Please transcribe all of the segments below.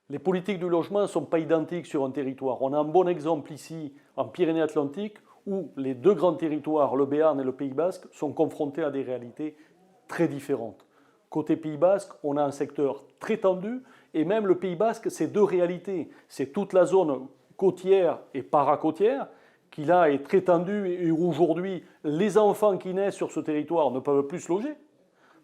Les politiques du logement ne sont pas identiques sur un territoire. On a un bon exemple ici, en Pyrénées-Atlantiques, où les deux grands territoires, le Béarn et le Pays Basque, sont confrontés à des réalités très différentes. Côté Pays Basque, on a un secteur très tendu, et même le Pays Basque, c'est deux réalités. C'est toute la zone côtière et paracôtière, qui là est très tendue, et aujourd'hui, les enfants qui naissent sur ce territoire ne peuvent plus se loger,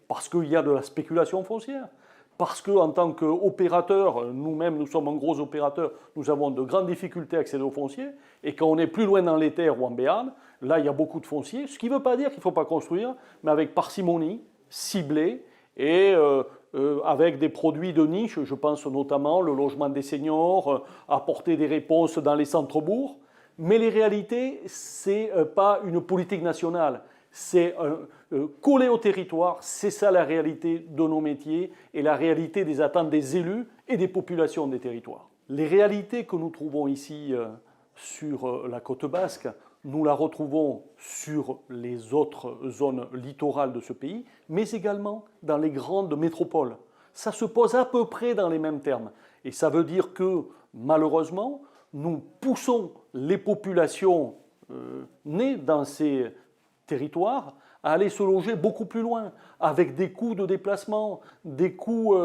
parce qu'il y a de la spéculation foncière. Parce qu'en tant qu'opérateur, nous-mêmes, nous sommes un gros opérateur, nous avons de grandes difficultés à accéder au foncier. Et quand on est plus loin dans les terres ou en Béarn, là, il y a beaucoup de foncier. Ce qui ne veut pas dire qu'il ne faut pas construire, mais avec parcimonie, ciblé, et avec des produits de niche. Je pense notamment le logement des seniors, apporter des réponses dans les centres-bourgs. Mais les réalités, ce n'est pas une politique nationale. C'est coller au territoire, c'est ça la réalité de nos métiers et la réalité des attentes des élus et des populations des territoires. Les réalités que nous trouvons ici sur la côte basque, nous la retrouvons sur les autres zones littorales de ce pays, mais également dans les grandes métropoles. Ça se pose à peu près dans les mêmes termes. Et ça veut dire que, malheureusement, nous poussons les populations nées dans ces territoires à aller se loger beaucoup plus loin, avec des coûts de déplacement, des coûts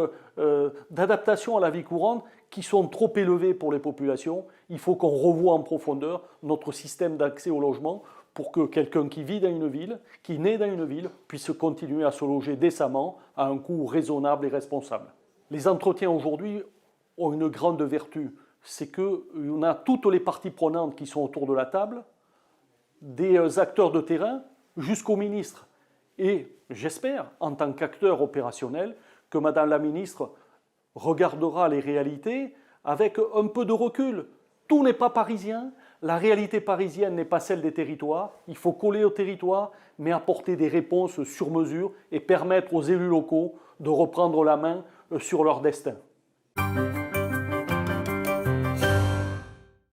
d'adaptation à la vie courante qui sont trop élevés pour les populations. Il faut qu'on revoie en profondeur notre système d'accès au logement pour que quelqu'un qui vit dans une ville, qui naît dans une ville, puisse continuer à se loger décemment à un coût raisonnable et responsable. Les entretiens aujourd'hui ont une grande vertu, c'est qu'on a toutes les parties prenantes qui sont autour de la table, des acteurs de terrain jusqu'au ministre. Et j'espère, en tant qu'acteur opérationnel, que Madame la ministre regardera les réalités avec un peu de recul. Tout n'est pas parisien, la réalité parisienne n'est pas celle des territoires. Il faut coller au territoire, mais apporter des réponses sur mesure et permettre aux élus locaux de reprendre la main sur leur destin.